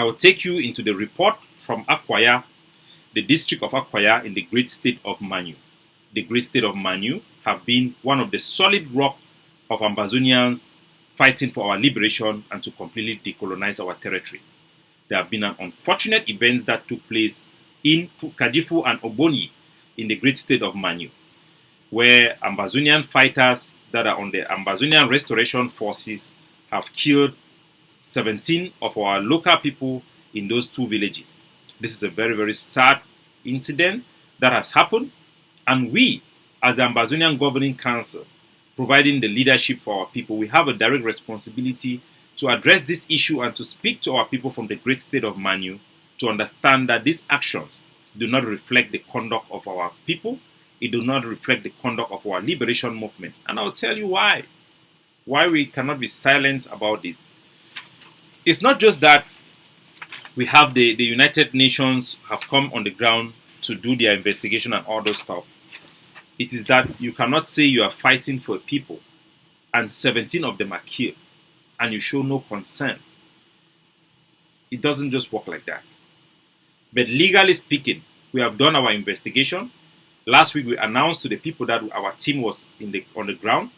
I will take you into the report from Akwaya, the district of Akwaya in the great state of Manu. The great state of Manu have been one of the solid rock of Ambazonians fighting for our liberation and to completely decolonize our territory. There have been unfortunate events that took place in Kajifu and Obonyi in the great state of Manu, where Ambazonian fighters that are on the Ambazonian Restoration Forces have killed 17 of our local people in those two villages. This is a very, very sad incident that has happened, and we, as the Ambazonian Governing Council, providing the leadership for our people, we have a direct responsibility to address this issue and to speak to our people from the great state of Manu to understand that these actions do not reflect the conduct of our people. It does not reflect the conduct of our liberation movement. And I'll tell you why. Why we cannot be silent about this. It's not just that we have the United Nations have come on the ground to do their investigation and all those stuff. It is that you cannot say you are fighting for people and 17 of them are killed and you show no concern. It doesn't just work like that. But legally speaking, we have done our investigation. Last week we announced to the people that our team was on the ground.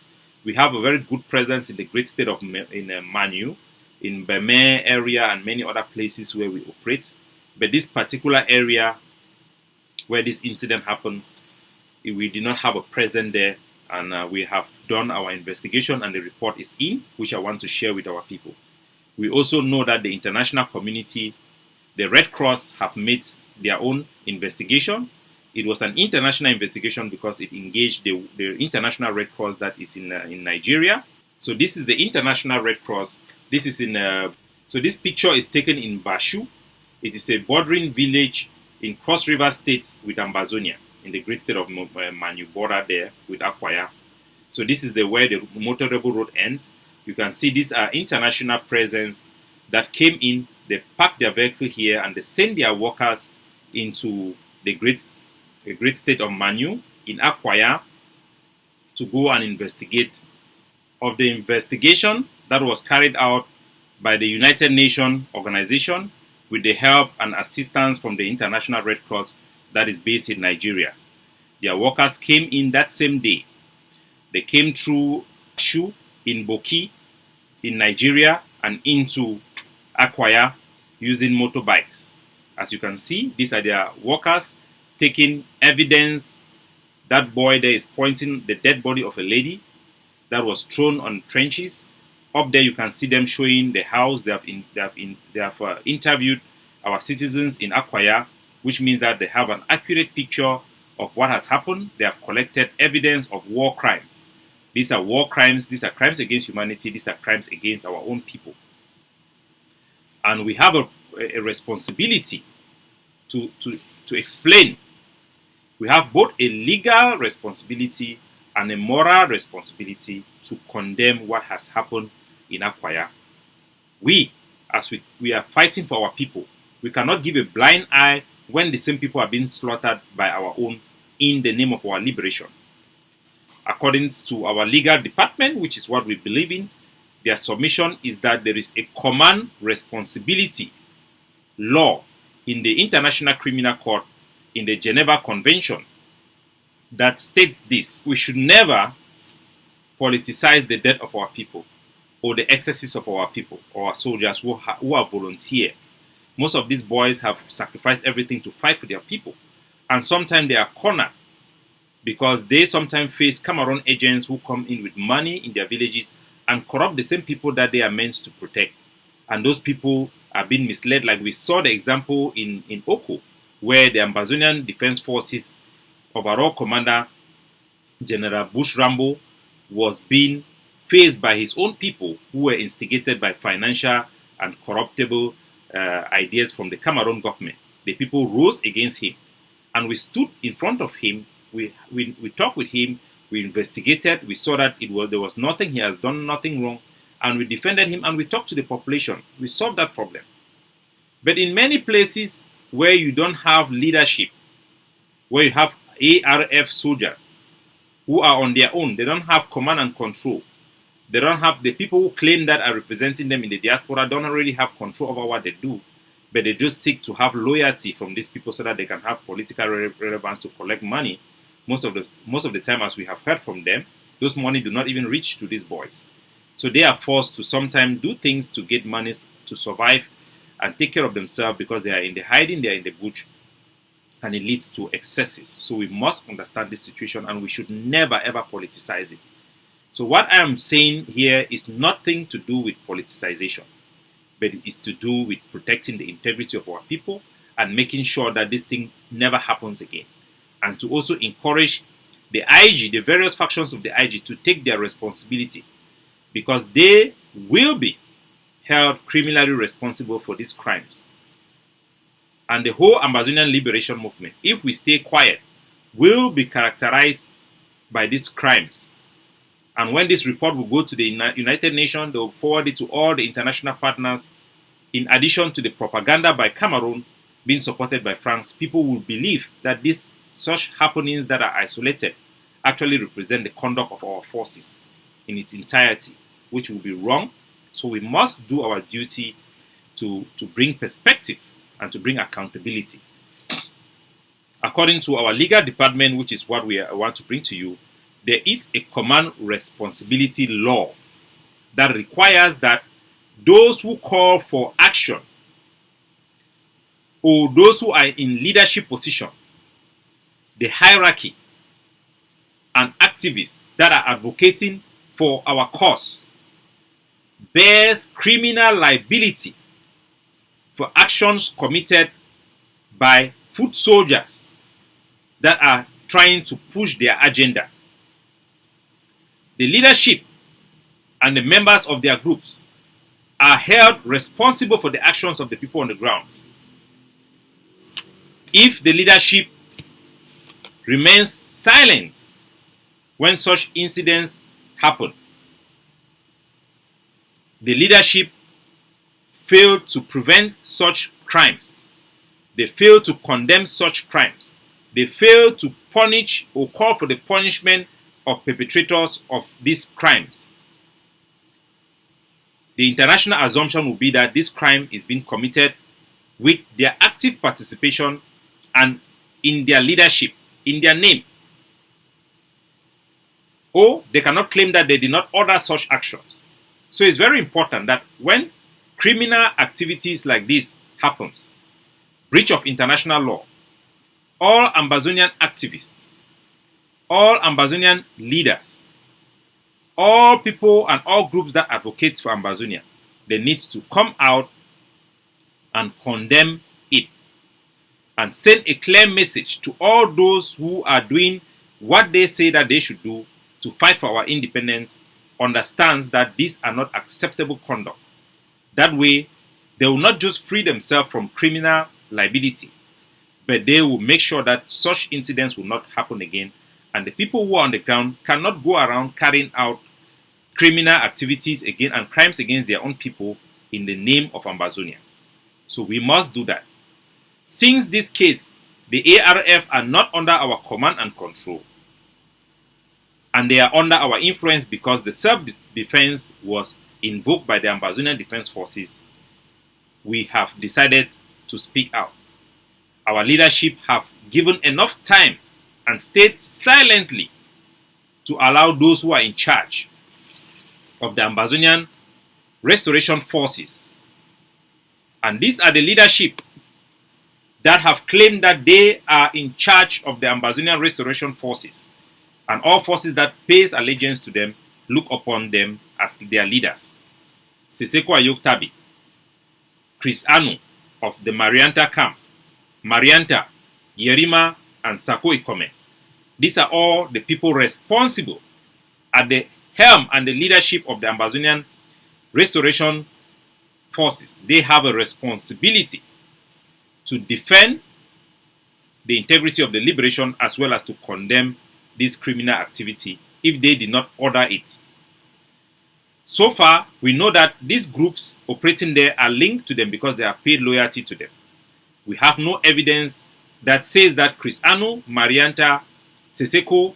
We have a very good presence in the great state of Manu, in Beme area and many other places where we operate. But this particular area where this incident happened, we did not have a presence there, and we have done our investigation and the report is in, which I want to share with our people. We also know that the international community, the Red Cross, have made their own investigation. It was an international investigation because it engaged the International Red Cross that is in Nigeria. So this is the International Red Cross. This is so this picture is taken in Bashu. It is a bordering village in Cross River State with Ambazonia, in the great state of Manu, border there with Akwaya. So this is where the motorable road ends. You can see these are international presence that came in. They parked their vehicle here and they send their workers into the great state of Manu in Akwaya to go and investigate. Of the investigation that was carried out by the United Nations organization with the help and assistance from the International Red Cross that is based in Nigeria. Their workers came in that same day. They came through Shu in Boki in Nigeria and into Akwaya using motorbikes. As you can see, these are their workers taking evidence. That boy there is pointing the dead body of a lady that was thrown on trenches. Up there you can see them showing the house. They have interviewed our citizens in Akwaya, which means that they have an accurate picture of what has happened. They have collected evidence of war crimes. These are war crimes. These are crimes against humanity. These are crimes against our own people. And we have a responsibility to explain. We have both a legal responsibility and a moral responsibility to condemn what has happened in Akwaya. As we are fighting for our people, we cannot give a blind eye when the same people are being slaughtered by our own in the name of our liberation. According to our legal department, which is what we believe in, their submission is that there is a common responsibility law in the International Criminal Court in the Geneva Convention that states this: we should never politicize the death of our people or the excesses of our people or our soldiers who are volunteer. Most of these boys have sacrificed everything to fight for their people, and sometimes they are cornered because they sometimes face Cameroon agents who come in with money in their villages and corrupt the same people that they are meant to protect. And those people are being misled, like we saw the example in Oko, where the Ambazonian Defense Forces overall commander, General Bush Rambo, was being faced by his own people who were instigated by financial and corruptible ideas from the Cameroon government. The people rose against him, and we stood in front of him. We talked with him. We investigated. We saw that there was nothing. He has done nothing wrong, and we defended him. And we talked to the population. We solved that problem. But in many places where you don't have leadership, where you have ARF soldiers who are on their own, they don't have command and control. They don't have the people who claim that are representing them in the diaspora don't really have control over what they do. but they just seek to have loyalty from these people so that they can have political relevance to collect money. Most of the time, as we have heard from them, those money do not even reach to these boys. So they are forced to sometimes do things to get money to survive and take care of themselves because they are in the hiding, they are in the bush, and it leads to excesses. So we must understand this situation and we should never ever politicize it. So what I am saying here is nothing to do with politicization, but it is to do with protecting the integrity of our people and making sure that this thing never happens again. And to also encourage the IG, the various factions of the IG, to take their responsibility, because they will be held criminally responsible for these crimes. And the whole Ambazonian liberation movement, if we stay quiet, will be characterized by these crimes. And when this report will go to the United Nations, they will forward it to all the international partners. In addition to the propaganda by Cameroon being supported by France, people will believe that such happenings that are isolated actually represent the conduct of our forces in its entirety, which will be wrong. So we must do our duty to bring perspective and to bring accountability. According to our legal department, which is what we want to bring to you, there is a command responsibility law that requires that those who call for action or those who are in leadership position, the hierarchy and activists that are advocating for our cause, bears criminal liability for actions committed by foot soldiers that are trying to push their agenda. The leadership and the members of their groups are held responsible for the actions of the people on the ground. If the leadership remains silent when such incidents happen, the leadership failed to prevent such crimes, they failed to condemn such crimes, they failed to punish or call for the punishment of perpetrators of these crimes, the international assumption will be that this crime is being committed with their active participation and in their leadership, in their name. Or they cannot claim that they did not order such actions. So it's very important that when criminal activities like this happens, breach of international law, all Ambazonian activists, all Ambazonian leaders, all people and all groups that advocate for Ambazonia, they need to come out and condemn it and send a clear message to all those who are doing what they say that they should do to fight for our independence, understands that these are not acceptable conduct. That way, they will not just free themselves from criminal liability, but they will make sure that such incidents will not happen again, and the people who are on the ground cannot go around carrying out criminal activities again and crimes against their own people in the name of Ambazonia. So we must do that. Since this case, the ARF are not under our command and control, and they are under our influence because the self-defense was invoked by the Ambazonian Defense Forces, we have decided to speak out. Our leadership have given enough time and stayed silently to allow those who are in charge of the Ambazonian Restoration Forces, and these are the leadership that have claimed that they are in charge of the Ambazonian Restoration Forces, and all forces that pays allegiance to them look upon them as their leaders. Siseko Ayoktabi, Chris Anu of the Marianta camp, Marianta, Yerima, and Sako Ikome. These are all the people responsible at the helm and the leadership of the Ambazonian Restoration Forces. They have a responsibility to defend the integrity of the liberation as well as to condemn this criminal activity if they did not order it. So far, we know that these groups operating there are linked to them because they have paid loyalty to them. We have no evidence that says that Chris Anu, Marianta, Siseko,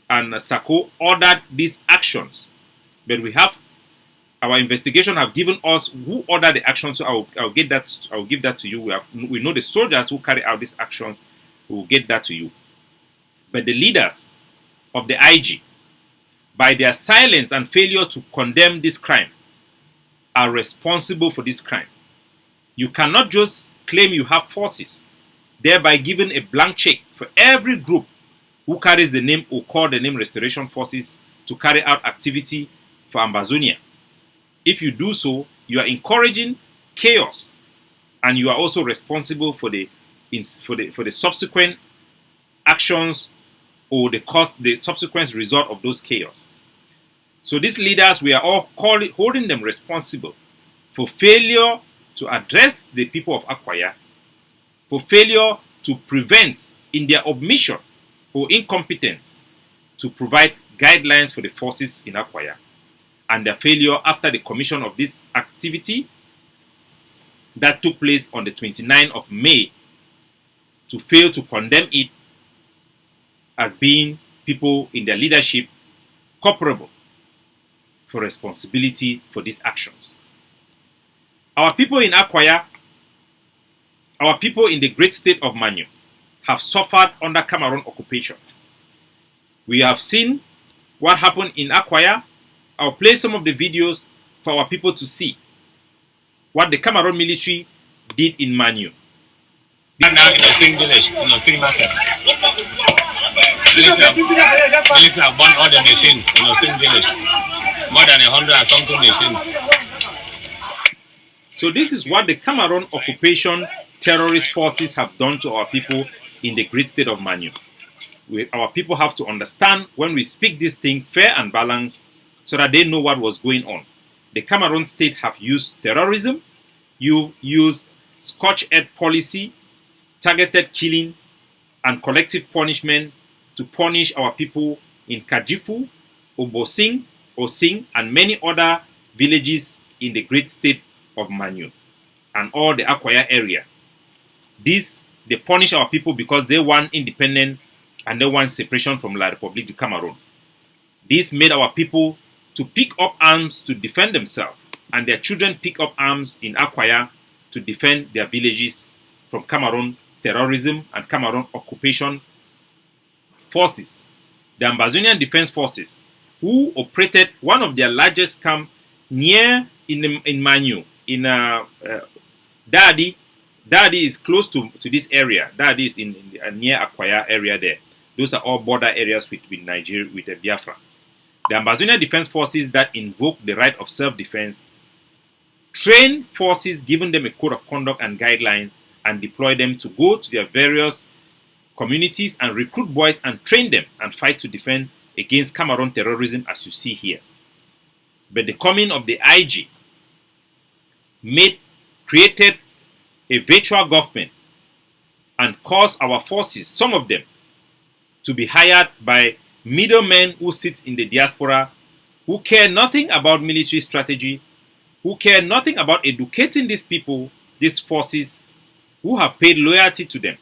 and Sako ordered these actions. But we have Our investigation have given us who ordered the action, so I'll give that to you. We know the soldiers who carry out these actions. We will get that to you. But the leaders of the IG, by their silence and failure to condemn this crime, are responsible for this crime. You cannot just claim you have forces, thereby giving a blank check for every group who carries the name or call the name Restoration Forces to carry out activity for Ambazonia. If you do so, you are encouraging chaos, and you are also responsible for the subsequent actions or the subsequent result of those chaos. So these leaders, we are all holding them responsible for failure to address the people of Akwaya, for failure to prevent, in their omission or incompetence, to provide guidelines for the forces in Akwaya, and their failure after the commission of this activity that took place on the 29th of May to fail to condemn it as being people in their leadership culpable for responsibility for these actions. Our people in Akwaya, our people in the great state of Manu, have suffered under Cameroon occupation. We have seen what happened in Akwaya. I'll play some of the videos for our people to see what the Cameroon military did in Manu. Now in a single village, in a single market. Military have burned all the machines in a single village. More than 100 and something machines. So this is what the Cameroon occupation terrorist forces have done to our people in the great state of Manu. Our people have to understand when we speak this thing fair and balanced, so that they know what was going on. The Cameroon state have used terrorism, you've used scorched earth policy, targeted killing, and collective punishment to punish our people in Kajifu, Obosing, Osing, and many other villages in the great state of Manu and all the Akwaya area. They punish our people because they want independence and they want separation from La République du Cameroon. This made our people to pick up arms to defend themselves, and their children pick up arms in Akwaya to defend their villages from Cameroon terrorism and Cameroon occupation forces. The Ambazonian Defense Forces, who operated one of their largest camps near in Manu, in Dadi. Dadi is close to this area. Dadi is in near Akwaya area there. Those are all border areas with Nigeria, with Biafra. The Ambazonia Defense Forces that invoke the right of self-defense train forces, giving them a code of conduct and guidelines, and deploy them to go to their various communities and recruit boys and train them and fight to defend against Cameroon terrorism, as you see here. But the coming of the IG created a virtual government and caused our forces, some of them, to be hired by middlemen who sit in the diaspora, who care nothing about military strategy, who care nothing about educating these people, these forces, who have paid loyalty to them,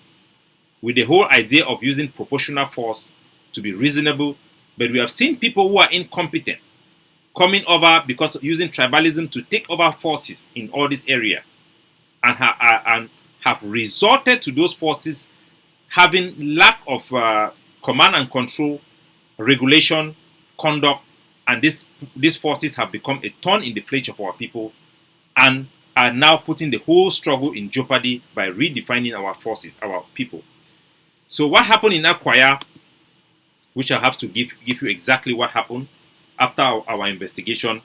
with the whole idea of using proportional force to be reasonable. But we have seen people who are incompetent coming over because of using tribalism to take over forces in all this area, and have resorted to those forces having lack of command and control, regulation, conduct, and these forces have become a thorn in the flesh of our people and are now putting the whole struggle in jeopardy by redefining our forces, our people. So what happened in Akwaya, which I have to give you exactly what happened after our investigation,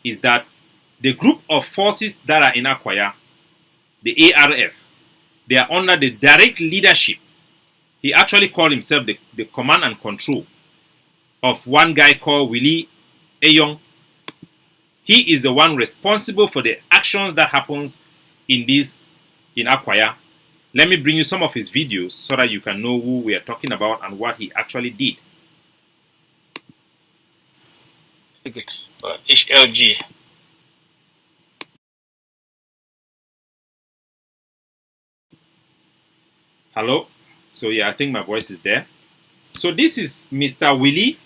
is that the group of forces that are in Akwaya, the ARF, they are under the direct leadership. He actually called himself the command and control of one guy called Willie Eyong. He is the one responsible for the actions that happens in Akwaya. Let me bring you some of his videos so that you can know who we are talking about and what he actually did. HLG. Hello. So yeah, I think my voice is there. So this is Mr. Willie.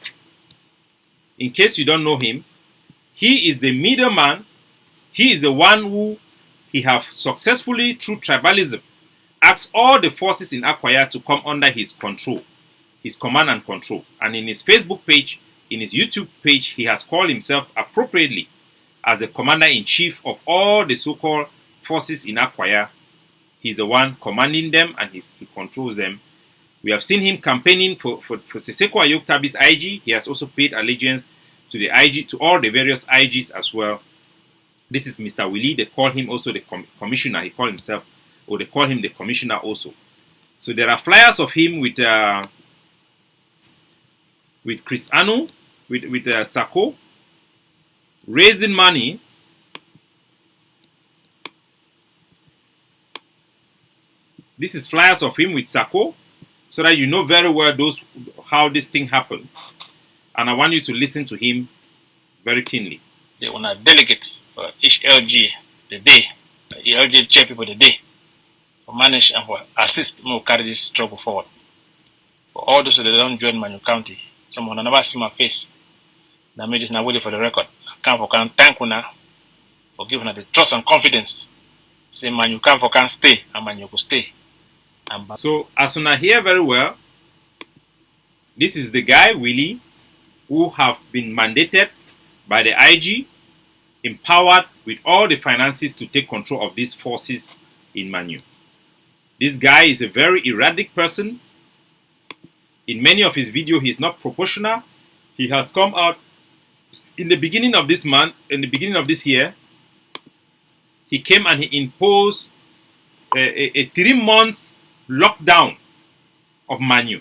In case you don't know him, He is the middleman. He is the one who he have successfully, through tribalism, asked all the forces in Akwaya to come under his control, his command and control. And in his Facebook page, in his YouTube page, he has called himself appropriately as the commander-in-chief of all the so-called forces in Akwaya. He's the one commanding them, and he controls them. We have seen him campaigning for Siseko Ayoktabi's IG. He has also paid allegiance to the IG, to all the various IGs as well. This is Mr. Willie. They call him also the commissioner. He called himself, or they call him the commissioner also. So there are flyers of him with Chris Anu, with Sako, raising money This is flyers of him with Sako, so that you know very well how this thing happened. And I want you to listen to him very keenly. They want to delegate for each LG the day, the LG chair people the day, for manage and for assist me carry this struggle forward. For all those that don't join Manu County, someone never see my face. That made this not waiting for the record. I can't for can thank you now for giving her the trust and confidence. Say Manu can stay and Manu will stay. So as you hear very well, this is the guy Willie, who have been mandated by the IG, empowered with all the finances to take control of these forces in Manu. This guy is a very erratic person. In many of his videos, he's not proportional. He has come out in the beginning of this month, in the beginning of this year. He came and he imposed a 3 months lockdown of Manu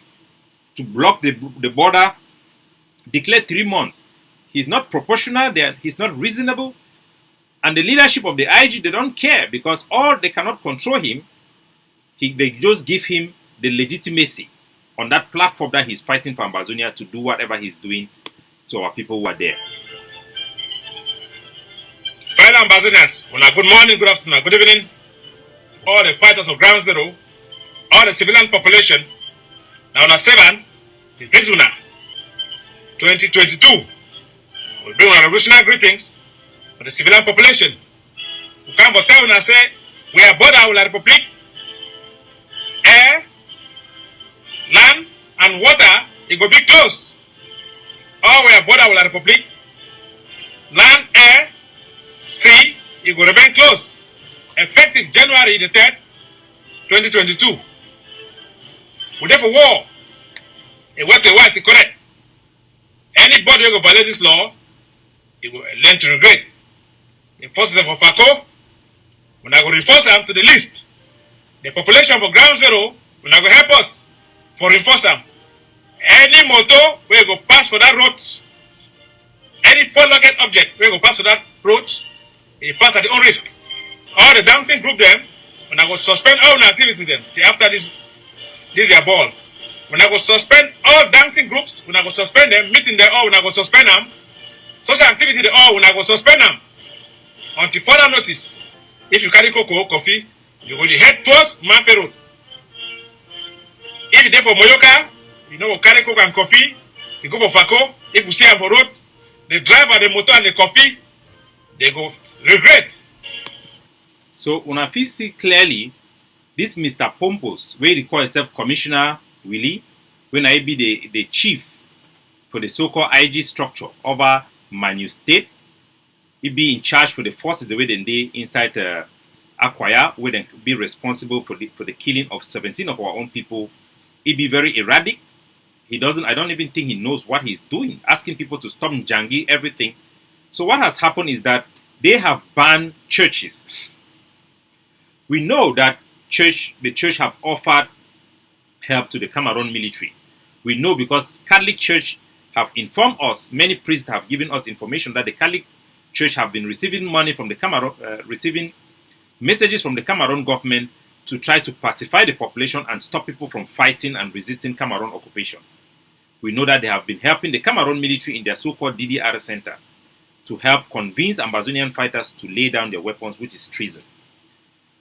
to block the border. Declared 3 months. He's not proportional. He's not reasonable. And the leadership of the IG, they don't care because they cannot control him. They just give him the legitimacy on that platform that he's fighting for Ambazonia to do whatever he's doing to our people who are there. Fellow Ambazonians, good morning, good afternoon, good evening. All the fighters of Ground Zero, all the civilian population. Now on 7, the Pizuna, 2022. We bring our revolutionary greetings for the civilian population. We come for town and say, we are border with the Republic. Air, land, and water, it will be close. All we are border with the Republic. Land, air, sea, it will remain close. Effective January the 3rd, 2022. We therefore war. A what the is correct. Anybody who will violate this law, it will learn to regret. The forces of FACO, when I will reinforce them to the list. The population for Ground Zero, when I will help us for reinforce them. Any motor will go pass for that road. Any four-legged object will go pass for that road. It pass at their own risk. All the dancing group them, when I will suspend all activity them till after this their ball. When I will suspend all dancing groups, when I will suspend them, meeting them all, when I will suspend them, social activity they all, when I will suspend them. Until further notice. If you carry cocoa, coffee, you will head towards Mampe Road. If you there for Moyoka, you know, carry cocoa and coffee, you go for Fako. If you see them for road, the driver, the motor, and the coffee, they go regret. So, when I see clearly, this Mr. Pompos, where he call himself Commissioner Willie, when I be the chief for the so-called IG structure over Manu State, he be in charge for the forces the way they inside Akwaya, where they be responsible for the killing of 17 of our own people. He be very erratic. I don't even think he knows what he's doing, asking people to stop Njangi, everything. So what has happened is that they have banned churches. We know that the church have offered help to the Cameroon military. We know because Catholic Church have informed us, many priests have given us information that the Catholic Church have been receiving money from the Cameroon, receiving messages from the Cameroon government to try to pacify the population and stop people from fighting and resisting Cameroon occupation. We know that they have been helping the Cameroon military in their so-called DDR center to help convince Ambazonian fighters to lay down their weapons, which is treason.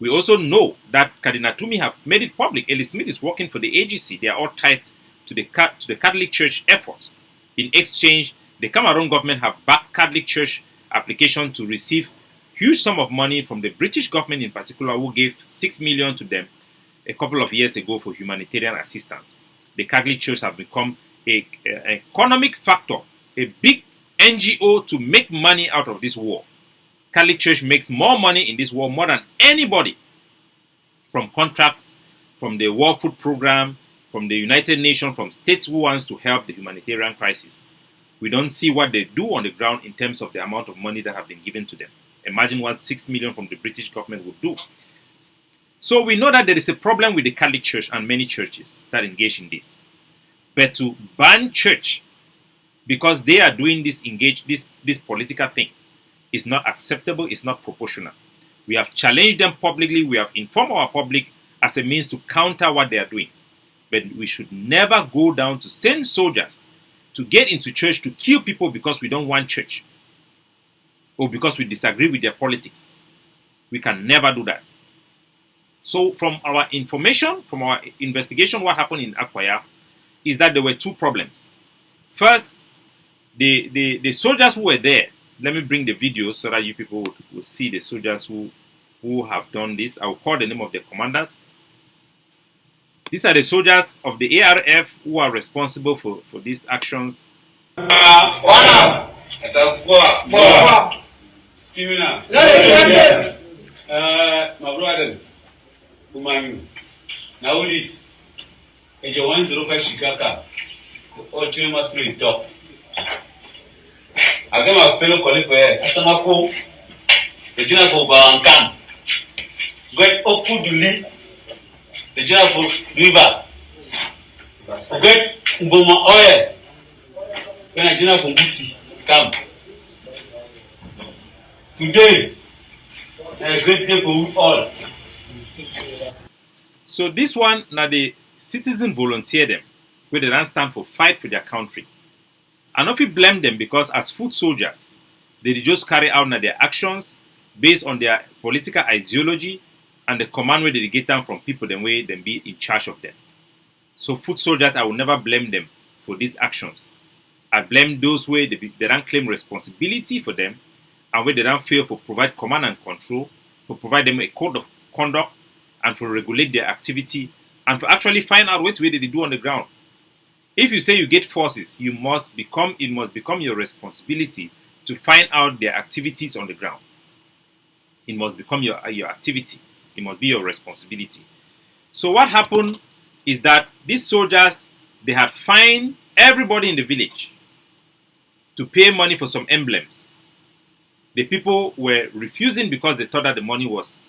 We also know that Cardinal Tumi have made it public. Ellie Smith is working for the AGC. They are all tied to the Catholic Church effort. In exchange, the Cameroon government have backed Catholic Church application to receive huge sum of money from the British government in particular, who gave 6 million to them a couple of years ago for humanitarian assistance. The Catholic Church have become an economic factor, a big NGO to make money out of this war. Catholic Church makes more money in this war more than anybody, from contracts, from the World Food Program, from the United Nations, from states who wants to help the humanitarian crisis. We don't see what they do on the ground in terms of the amount of money that have been given to them. Imagine what 6 million from the British government would do. So we know that there is a problem with the Catholic Church and many churches that engage in this. But to ban church because they are doing this political thing is not acceptable, it's not proportional. We have challenged them publicly, we have informed our public as a means to counter what they are doing. But we should never go down to send soldiers to get into church to kill people because we don't want church or because we disagree with their politics. We can never do that. So from our information, from our investigation, what happened in Akwaya is that there were two problems. First, the soldiers who were there, let me bring the video so that you people will see the soldiers who have done this. I will call the name of the commanders. These are the soldiers of the ARF who are responsible for these actions. I got my fellow colleague for here. Asamako, the general for Barankan. Great Okuduli, the general for River. Great Mboma Oil, when a general from Buti come. Today, a great day for we all. So this one, now the citizen volunteer them, where they don't stand for fight for their country. And if we blame them because as foot soldiers, they just carry out their actions based on their political ideology and the command where they get them from people, the way they be in charge of them. So foot soldiers, I will never blame them for these actions. I blame those where they don't claim responsibility for them and where they don't fail for provide command and control, for provide them a code of conduct and for regulate their activity and for actually find out what way they do on the ground. If you say you get forces, it must become your responsibility to find out their activities on the ground. It must become your activity. It must be your responsibility. So what happened is that these soldiers, they had fined everybody in the village to pay money for some emblems. The people were refusing because they thought that the money was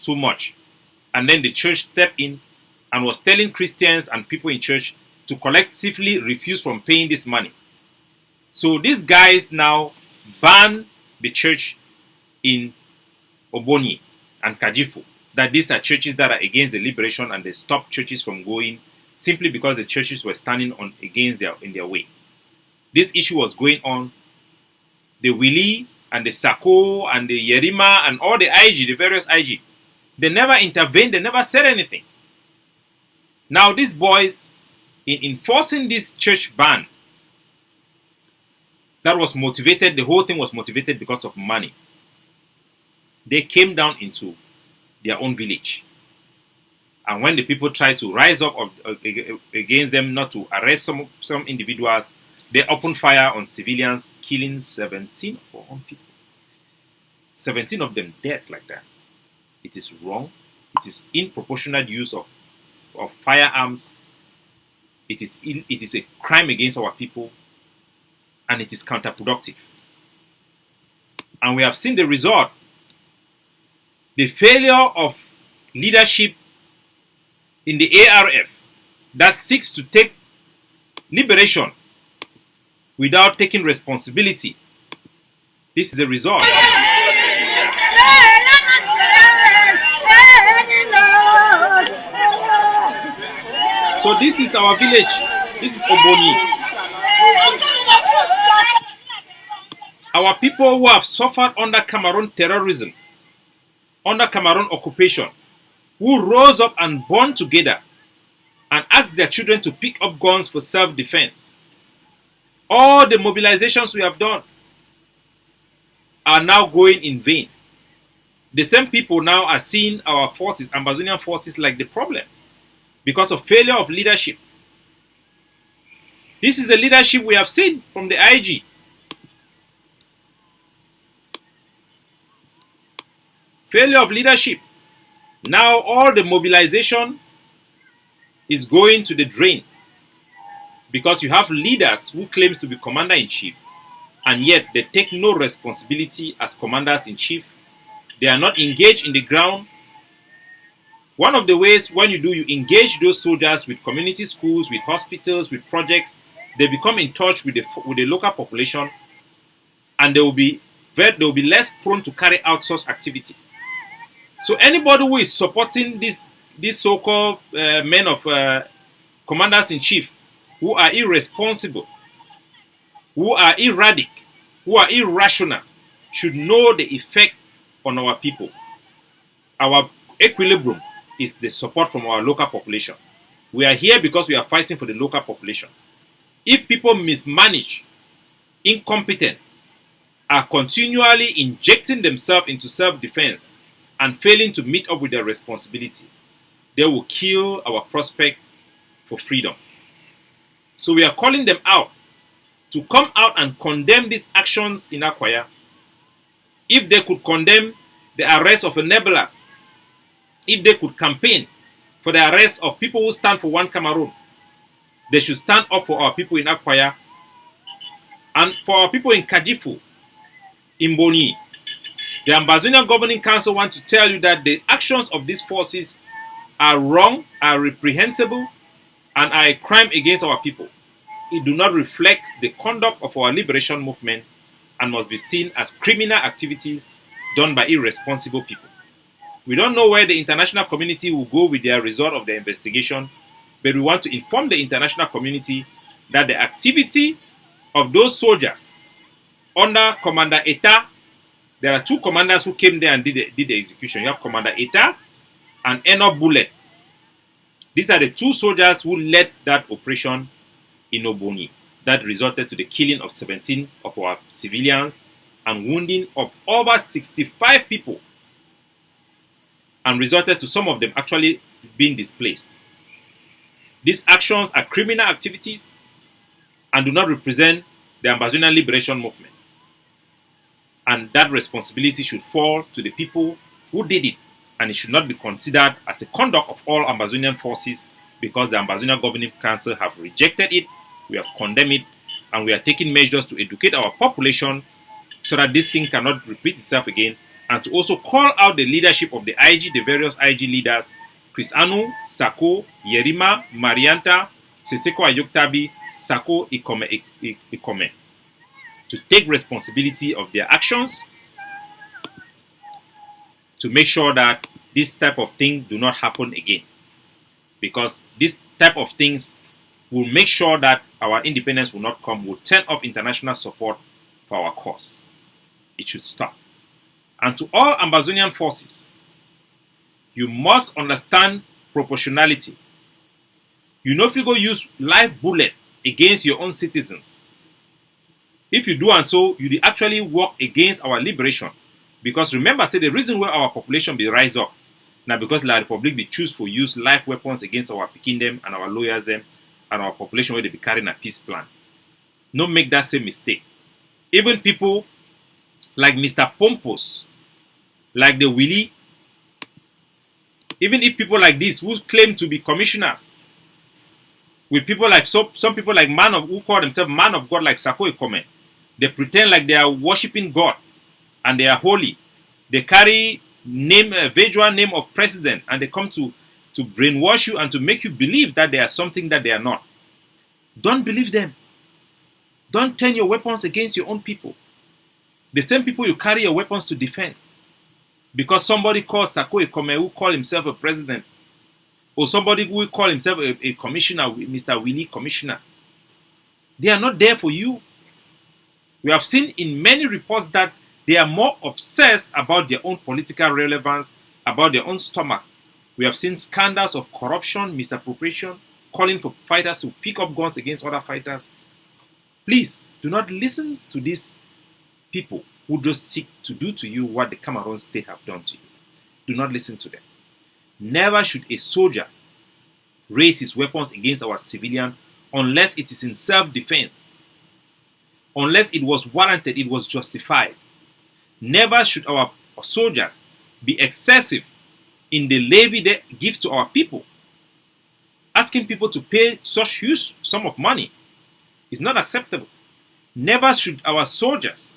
too much. And then the church stepped in and was telling Christians and people in church to collectively refuse from paying this money. So these guys now ban the church in OBONYI and Kajifu, that these are churches that are against the liberation, and they stop churches from going simply because the churches were standing in their way. This issue was going on. The Willie and the Sako and the Yerima and all the IG, the various IG, they never intervened, they never said anything. Now these boys, in enforcing this church ban, that was motivated, the whole thing was motivated because of money. They came down into their own village. And when the people tried to rise up against them, not to arrest some individuals, they opened fire on civilians, killing 17 people. 17 of them dead like that. It is wrong. It is disproportionate use of firearms. It is a crime against our people, and it is counterproductive. And we have seen the result. The failure of leadership in the ARF that seeks to take liberation without taking responsibility. This is a result. So this is our village. This is Obonyi. Our people who have suffered under Cameroon terrorism, under Cameroon occupation, who rose up and bond together and asked their children to pick up guns for self-defense. All the mobilizations we have done, are now going in vain. The same people now are seeing our forces, Ambazonian forces, like the problem because of failure of leadership. This is the leadership we have seen from the IG. Failure of leadership. Now all the mobilization is going to the drain because you have leaders who claims to be commander-in-chief and yet they take no responsibility as commanders-in-chief. They are not engaged in the ground. One of the ways when you do, you engage those soldiers with community schools, with hospitals, with projects. They become in touch with the local population and they will be less prone to carry out such activity. So anybody who is supporting these so-called men of commanders-in-chief who are irresponsible, who are erratic, who are irrational, should know the effect on our people. Our equilibrium is the support from our local population. We are here because we are fighting for the local population. If people mismanage, incompetent, are continually injecting themselves into self-defense and failing to meet up with their responsibility, they will kill our prospect for freedom. So we are calling them out to come out and condemn these actions in Akwaya. If they could condemn the arrest of enablers, if they could campaign for the arrest of people who stand for one Cameroon, they should stand up for our people in Akwaya and for our people in Kajifu, in Obonyi. The Ambazonia Governing Council want to tell you that the actions of these forces are wrong, are reprehensible, and are a crime against our people. It do not reflect the conduct of our liberation movement and must be seen as criminal activities done by irresponsible people. We don't know where the international community will go with their result of the investigation, but we want to inform the international community that the activity of those soldiers under Commander Eta, there are two commanders who came there and did the execution. You have Commander Eta and Enoch Bullet. These are the two soldiers who led that operation in Obonyi that resulted to the killing of 17 of our civilians and wounding of over 65 people and resulted to some of them actually being displaced. These actions are criminal activities and do not represent the Ambazonian liberation movement. And that responsibility should fall to the people who did it, and it should not be considered as a conduct of all Ambazonian forces because the Ambazonia Governing Council have rejected it, we have condemned it, and we are taking measures to educate our population so that this thing cannot repeat itself again, and to also call out the leadership of the IG, the various IG leaders, Chris Anu, Sako, Yerima, Marianta, Seseko Ayoktabi, Sako Ikome, to take responsibility of their actions, to make sure that this type of thing do not happen again. Because this type of things will make sure that our independence will not come, will turn off international support for our cause. It should stop. And to all Ambazonian forces, you must understand proportionality. You know if you go use live bullet against your own citizens, if you do and so, you actually work against our liberation. Because remember, say the reason why our population be rise up, now because La Republic be choose for use live weapons against our picking them and our lawyers them and our population where they be carrying a peace plan. Don't make that same mistake. Even people like Mr. Pompos, like the Willie, even if people like this who claim to be commissioners, with people like some people like who call themselves man of God like Sako Ikome, they pretend like they are worshipping God and they are holy. They carry visual name of president and they come to brainwash you and to make you believe that they are something that they are not. Don't believe them. Don't turn your weapons against your own people. The same people you carry your weapons to defend. Because somebody calls Sako Ikome who call himself a president, or somebody who will call himself a commissioner, Mr. Willie Commissioner. They are not there for you. We have seen in many reports that they are more obsessed about their own political relevance, about their own stomach. We have seen scandals of corruption, misappropriation, calling for fighters to pick up guns against other fighters. Please, do not listen to these people who just seek to do to you what the Cameroon state have done to you. Do not listen to them. Never should a soldier raise his weapons against our civilian unless it is in self-defense. Unless it was warranted, it was justified. Never should our soldiers be excessive in the levy they give to our people. Asking people to pay such huge sum of money is not acceptable. Never should our soldiers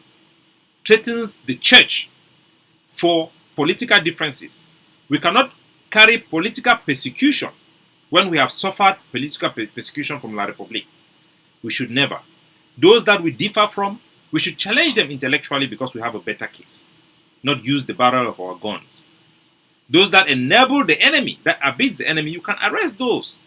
threaten the church for political differences. We cannot carry political persecution when we have suffered political persecution from La République. We should never. Those that we differ from, we should challenge them intellectually because we have a better case, not use the barrel of our guns. Those that enable the enemy, that abates the enemy, you can arrest those.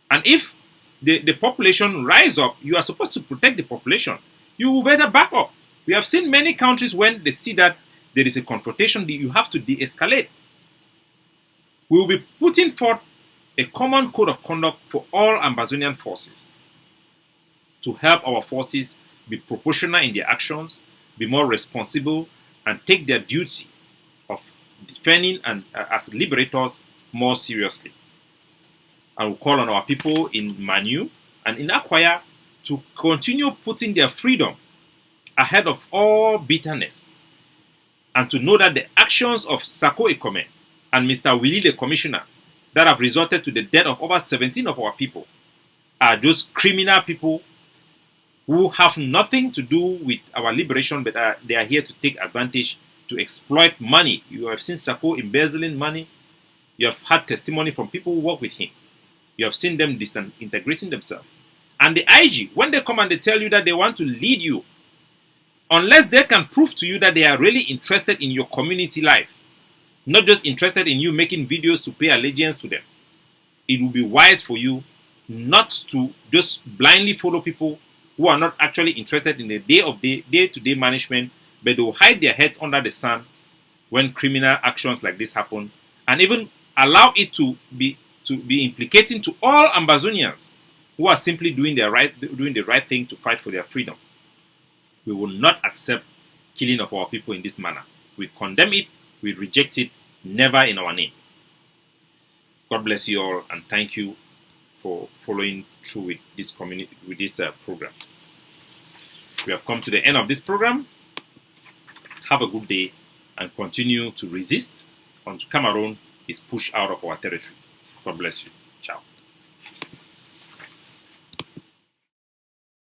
And if the population rise up, you are supposed to protect the population. You will better back up. We have seen many countries when they see that there is a confrontation, you have to de-escalate. We will be putting forth a common code of conduct for all Ambazonian forces to help our forces be proportional in their actions, be more responsible, and take their duty of defending and as liberators more seriously. I will call on our people in Manu and in Akwaya to continue putting their freedom ahead of all bitterness, and to know that the actions of Sako Ekome and Mr. Willie the Commissioner that have resulted to the death of over 17 of our people are those criminal people who have nothing to do with our liberation, but they are here to take advantage, to exploit money. You have seen Sako embezzling money. You have had testimony from people who work with him. You have seen them disintegrating themselves. And the IG, when they come and they tell you that they want to lead you, unless they can prove to you that they are really interested in your community life, not just interested in you making videos to pay allegiance to them, it will be wise for you not to just blindly follow people who are not actually interested in the day-to-day management, but they will hide their heads under the sun when criminal actions like this happen, and even allow it to be implicating to all Ambazonians who are simply doing the right thing to fight for their freedom. We will not accept killing of our people in this manner. We condemn it, we reject it, never in our name. God bless you all, and thank you for following through with this program. We have come to the end of this program. Have a good day and continue to resist until Cameroon is pushed out of our territory. God bless you. Ciao.